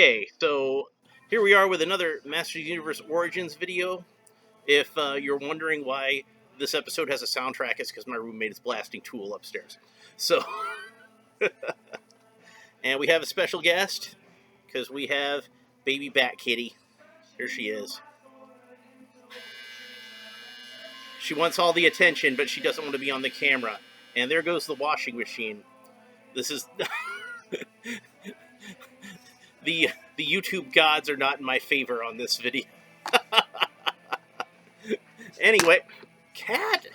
Okay, so here we are with another Masters Universe Origins video. If you're wondering why this episode has a soundtrack, it's because my roommate is blasting Tool upstairs. So, and we have a special guest because we have baby Bat Kitty. Here she is. She wants all the attention, but she doesn't want to be on the camera. And there goes the washing machine. This is the YouTube gods are not in my favor on this video. Anyway, cat,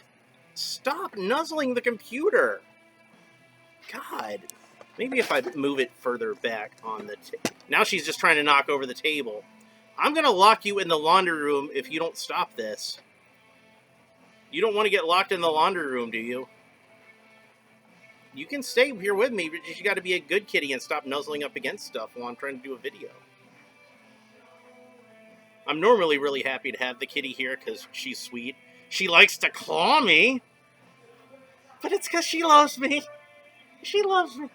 stop nuzzling the computer. God. Maybe if I move it further back on the table. Now she's just trying to knock over the table. I'm going to lock you in the laundry room if you don't stop this. You don't want to get locked in the laundry room, do you? You can stay here with me, but you got to be a good kitty and stop nuzzling up against stuff while I'm trying to do a video. I'm normally really happy to have the kitty here because she's sweet. She likes to claw me. But it's because she loves me. She loves me.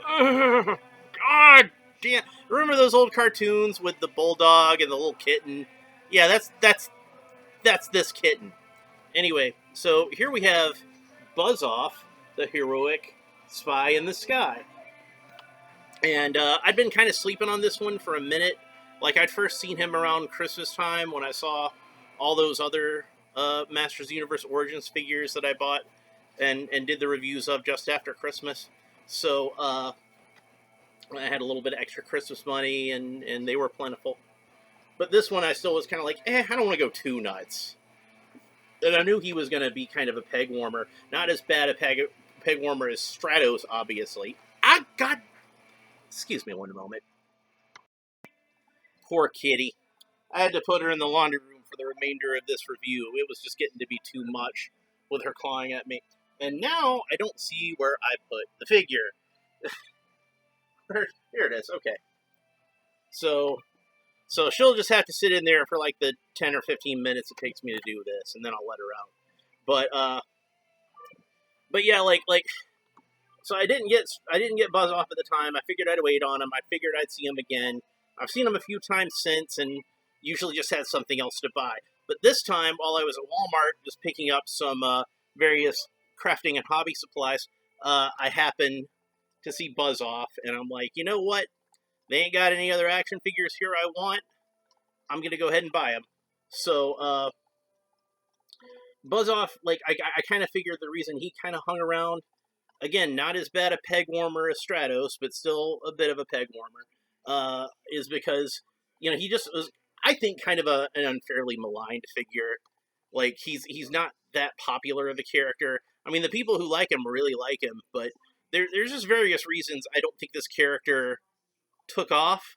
Ugh, God damn! Remember those old cartoons with the bulldog and the little kitten? Yeah, that's this kitten. Anyway, so here we have Buzz-Off, the heroic spy in the sky, and I'd been kind of sleeping on this one for a minute. Like I'd first seen him around Christmas time when I saw all those other Masters Universe Origins figures that I bought and did the reviews of just after Christmas. So I had a little bit of extra Christmas money, and they were plentiful. But this one, I still was kind of like, I don't want to go too nuts. And I knew he was going to be kind of a peg warmer. Not as bad a peg warmer as Stratos, obviously. God! Excuse me one moment. Poor kitty. I had to put her in the laundry room for the remainder of this review. It was just getting to be too much with her clawing at me. And now I don't see where I put the figure. Here it is. Okay. So she'll just have to sit in there for like the 10 or 15 minutes it takes me to do this, and then I'll let her out. But yeah, so I didn't get Buzz-Off at the time. I figured I'd wait on him. I figured I'd see him again. I've seen him a few times since, and usually just had something else to buy. But this time, while I was at Walmart just picking up some various crafting and hobby supplies, I happened to see Buzz-Off, and I'm like, you know what? They ain't got any other action figures here I want. I'm going to go ahead and buy them. So, Buzz-Off, I kind of figured the reason he kind of hung around, again, not as bad a peg warmer as Stratos, but still a bit of a peg warmer, is because, he just was, I think, kind of an unfairly maligned figure. Like, he's not that popular of a character. I mean, the people who like him really like him, but there's just various reasons I don't think this character took off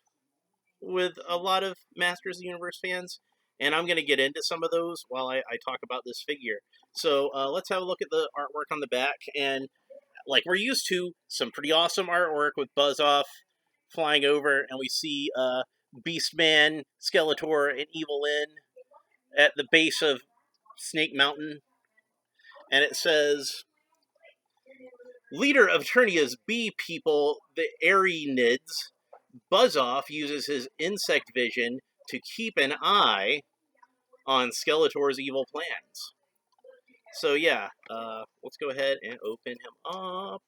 with a lot of Masters of the Universe fans, and I'm going to get into some of those while I talk about this figure. So let's have a look at the artwork on the back, and like we're used to, some pretty awesome artwork with Buzz-Off flying over, and we see Beastman, Skeletor, and Evil Lyn at the base of Snake Mountain, and it says, leader of Eternia's bee people, the Erinyds, Buzz-Off uses his insect vision to keep an eye on Skeletor's evil plans. So yeah, let's go ahead and open him up.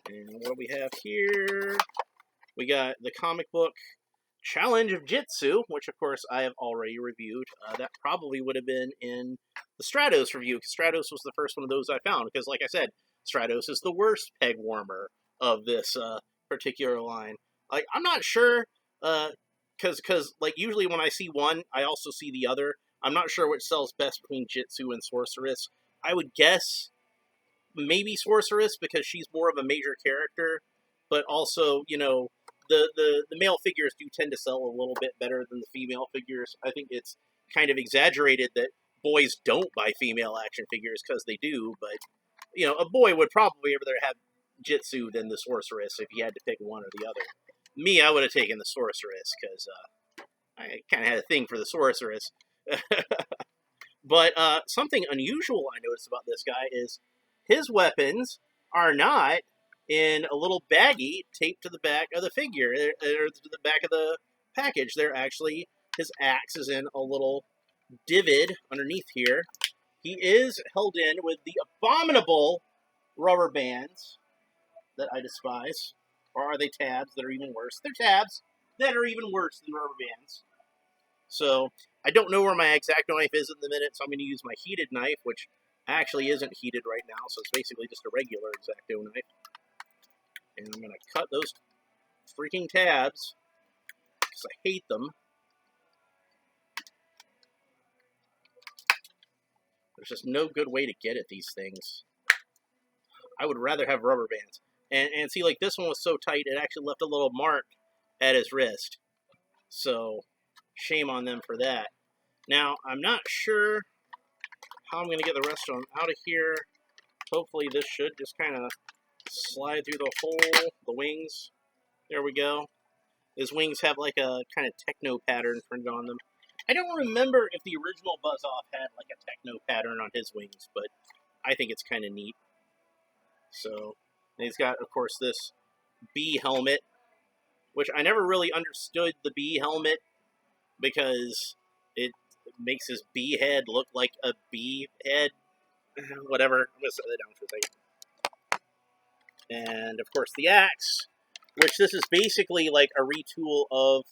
And what do we have here? We got the comic book Challenge of Jitsu, which of course I have already reviewed. That probably would have been in the Stratos review, because Stratos was the first one of those I found. Because like I said, Stratos is the worst peg warmer of this particular line. Like, I'm not sure, because like usually when I see one, I also see the other. I'm not sure which sells best between Jitsu and Sorceress. I would guess maybe Sorceress, because she's more of a major character, but also, the male figures do tend to sell a little bit better than the female figures. I think it's kind of exaggerated that boys don't buy female action figures, because they do, but, a boy would probably rather have Jitsu than the Sorceress if he had to pick one or the other. Me, I would have taken the Sorceress, because I kind of had a thing for the Sorceress. But something unusual I noticed about this guy is his weapons are not in a little baggie taped to the back of the figure, or to the back of the package. They're actually, his axe is in a little divot underneath here. He is held in with the abominable rubber bands that I despise. Or are they tabs that are even worse? They're tabs that are even worse than rubber bands. So I don't know where my X-Acto knife is in the minute, so I'm going to use my heated knife, which actually isn't heated right now, so it's basically just a regular X-Acto knife. And I'm going to cut those freaking tabs, because I hate them. There's just no good way to get at these things. I would rather have rubber bands. And see, like, this one was so tight, it actually left a little mark at his wrist. So, shame on them for that. Now, I'm not sure how I'm going to get the rest of them out of here. Hopefully this should just kind of slide through the hole, the wings. There we go. His wings have like a kind of techno pattern printed on them. I don't remember if the original Buzz-Off had like a techno pattern on his wings, but I think it's kind of neat. So, and he's got, of course, this bee helmet, which I never really understood the bee helmet because it makes his bee head look like a bee head. Whatever. I'm going to set that down for a second. And, of course, the axe, which this is basically like a retool of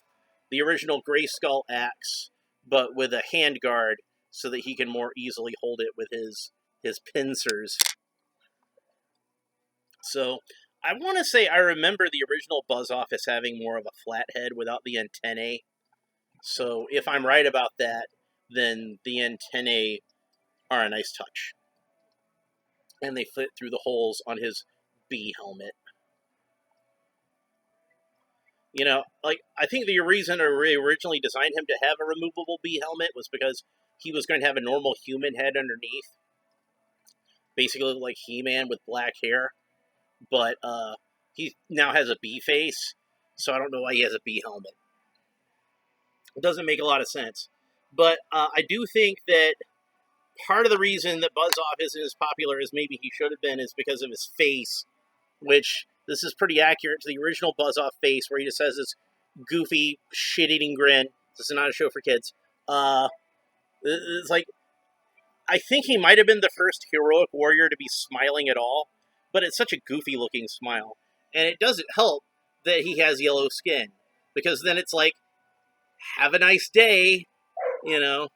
the original Grayskull axe, but with a hand guard so that he can more easily hold it with his pincers. So, I want to say I remember the original Buzz-Off as having more of a flat head without the antennae. So, if I'm right about that, then the antennae are a nice touch. And they fit through the holes on his bee helmet. You know, like, I think the reason I originally designed him to have a removable bee helmet was because he was going to have a normal human head underneath. Basically like He-Man with black hair. But he now has a bee face, so I don't know why he has a bee helmet. It doesn't make a lot of sense. But I do think that part of the reason that Buzz-Off isn't as popular as maybe he should have been is because of his face, which this is pretty accurate to the original Buzz-Off face, where he just has this goofy, shit-eating grin. This is not a show for kids. It's like, I think he might have been the first heroic warrior to be smiling at all, but it's such a goofy-looking smile. And it doesn't help that he has yellow skin, because then it's like, have a nice day, you know?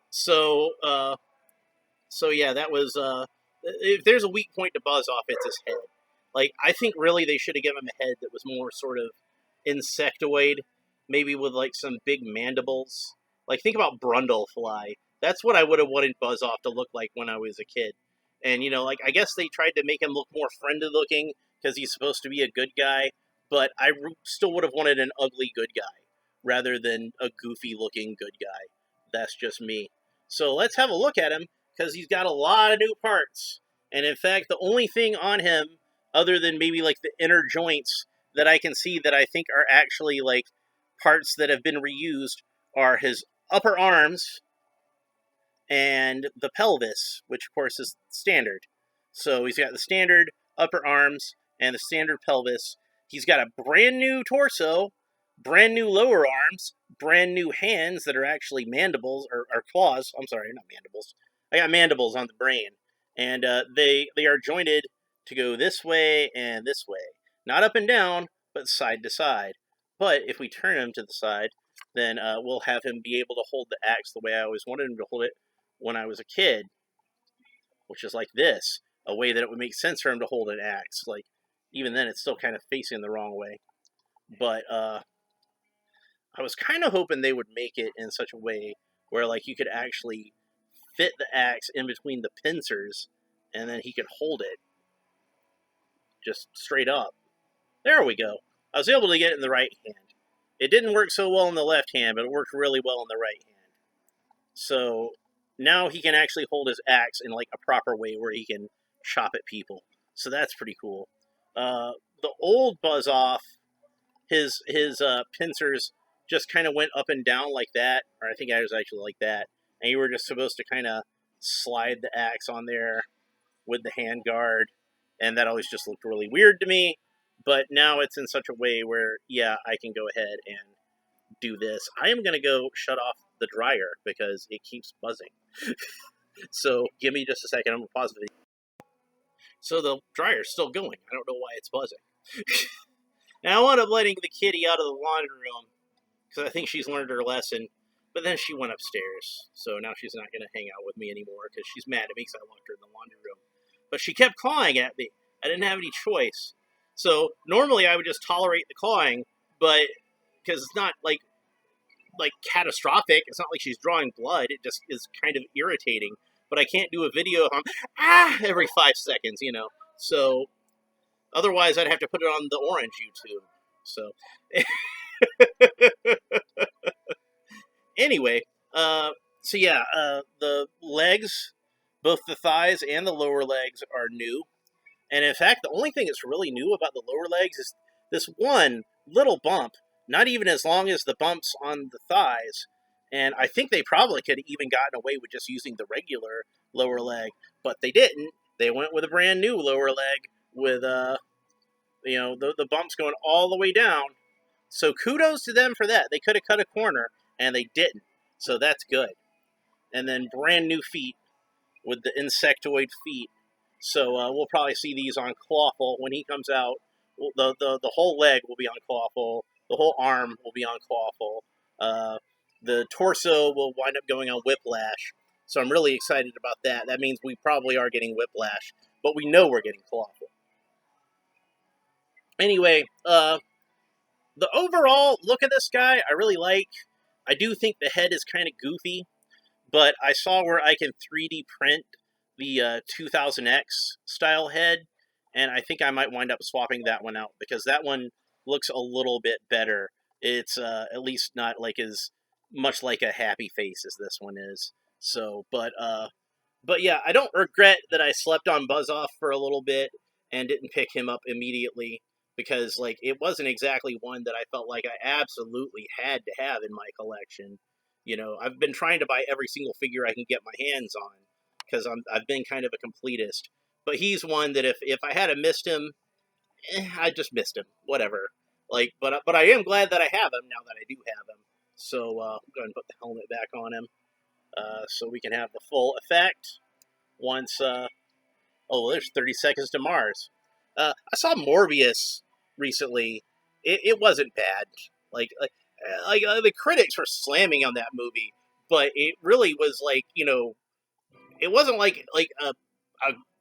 So yeah, that was, if there's a weak point to Buzz-Off, it's his head. Like, I think really they should have given him a head that was more sort of insectoid, maybe with, like, some big mandibles. Like, think about Brundlefly. That's what I would have wanted Buzz-Off to look like when I was a kid. And, you know, like, I guess they tried to make him look more friendly-looking because he's supposed to be a good guy, but I still would have wanted an ugly good guy rather than a goofy-looking good guy. That's just me. So let's have a look at him, because he's got a lot of new parts. And in fact, the only thing on him, other than maybe like the inner joints, that I can see that I think are actually like parts that have been reused are his upper arms and the pelvis, which of course is standard. So he's got the standard upper arms and the standard pelvis. He's got a brand new torso, brand new lower arms, brand new hands that are actually mandibles, or claws. I'm sorry, not mandibles. I got mandibles on the brain. And they are jointed to go this way and this way. Not up and down, but side to side. But if we turn him to the side, then we'll have him be able to hold the axe the way I always wanted him to hold it when I was a kid, which is like this, a way that it would make sense for him to hold an axe. Like, even then, it's still kind of facing the wrong way. But I was kind of hoping they would make it in such a way where, like, you could actually fit the axe in between the pincers, and then he could hold it just straight up. There we go. I was able to get it in the right hand. It didn't work so well in the left hand, but it worked really well in the right hand. So now he can actually hold his axe in like a proper way where he can chop at people. So that's pretty cool. The old Buzz-Off, his pincers just kind of went up and down like that, or I think I was actually like that, and you were just supposed to kind of slide the axe on there with the hand guard, and that always just looked really weird to me. But now it's in such a way where, yeah, I can go ahead and do this. I am going to go shut off the dryer because it keeps buzzing. So give me just a second. I'm going to pause the video. So the dryer's still going. I don't know why it's buzzing. And I wound up letting the kitty out of the laundry room because I think she's learned her lesson. But then she went upstairs. So now she's not going to hang out with me anymore because she's mad at me because I locked her in the laundry room. But she kept clawing at me. I didn't have any choice. So normally I would just tolerate the clawing, but because it's not like catastrophic. It's not like she's drawing blood. It just is kind of irritating. But I can't do a video of every 5 seconds, you know. So otherwise I'd have to put it on the orange YouTube. So anyway, so yeah, the legs, both the thighs and the lower legs are new. And in fact, the only thing that's really new about the lower legs is this one little bump, not even as long as the bumps on the thighs. And I think they probably could have even gotten away with just using the regular lower leg, but they didn't. They went with a brand new lower leg with, the bumps going all the way down. So kudos to them for that. They could have cut a corner, and they didn't. So that's good. And then brand new feet with the insectoid feet. So we'll probably see these on Clawful when he comes out. The whole leg will be on Clawful. The whole arm will be on Clawful. The torso will wind up going on Whiplash. So I'm really excited about that. That means we probably are getting Whiplash, but we know we're getting Clawful. Anyway, the overall look of this guy, I really like. I do think the head is kind of goofy, but I saw where I can 3D print the 2000X style head, and I think I might wind up swapping that one out because that one looks a little bit better. It's at least not like as much like a happy face as this one is. So, but yeah, I don't regret that I slept on Buzz-Off for a little bit and didn't pick him up immediately because like it wasn't exactly one that I felt like I absolutely had to have in my collection. You know, I've been trying to buy every single figure I can get my hands on because I've been kind of a completist. But he's one that if I had missed him, I just missed him. Whatever. Like, but I am glad that I have him now that I do have him. So I'm going to put the helmet back on him so we can have the full effect. Once, there's 30 Seconds to Mars. I saw Morbius recently. It wasn't bad. Like the critics were slamming on that movie, but it really was like, you know, it wasn't like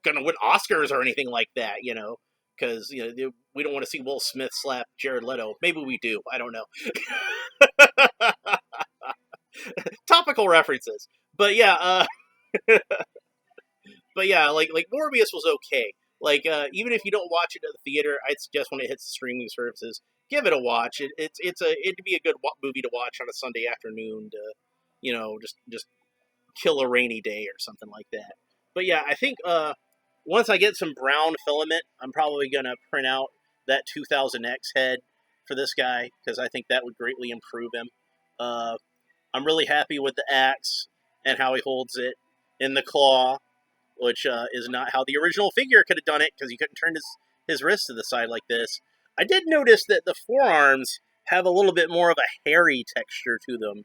gonna win Oscars or anything like that, you know, because you know we don't want to see Will Smith slap Jared Leto. Maybe we do. I don't know. Topical references, but yeah, like Morbius was okay. Like even if you don't watch it at the theater, I'd suggest when it hits the streaming services, give it a watch. It'd be a good movie to watch on a Sunday afternoon to, you know, just kill a rainy day or something like that. But yeah, I think once I get some brown filament, I'm probably going to print out that 2000X head for this guy because I think that would greatly improve him. I'm really happy with the axe and how he holds it in the claw, which is not how the original figure could have done it because he couldn't turn his wrist to the side like this. I did notice that the forearms have a little bit more of a hairy texture to them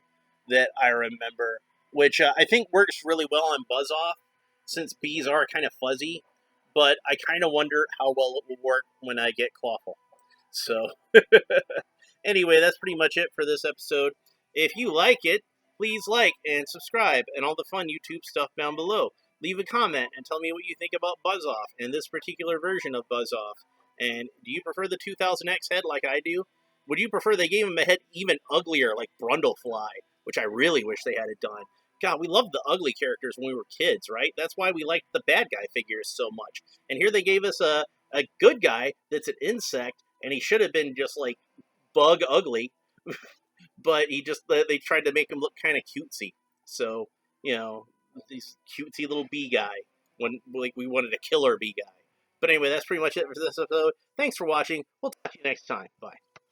that I remember, which I think works really well on Buzz-Off since bees are kind of fuzzy, but I kind of wonder how well it will work when I get Clawful. So, anyway, that's pretty much it for this episode. If you like it, please like and subscribe and all the fun YouTube stuff down below. Leave a comment and tell me what you think about Buzz-Off and this particular version of Buzz-Off. And do you prefer the 2000X head like I do? Would you prefer they gave him a head even uglier like Brundlefly, which I really wish they had it done? God, we loved the ugly characters when we were kids, right? That's why we liked the bad guy figures so much. And here they gave us a good guy that's an insect, and he should have been just like bug ugly, but they tried to make him look kind of cutesy. So, you know, this cutesy little bee guy when like we wanted a killer bee guy. But anyway, that's pretty much it for this episode. Thanks for watching. We'll talk to you next time. Bye.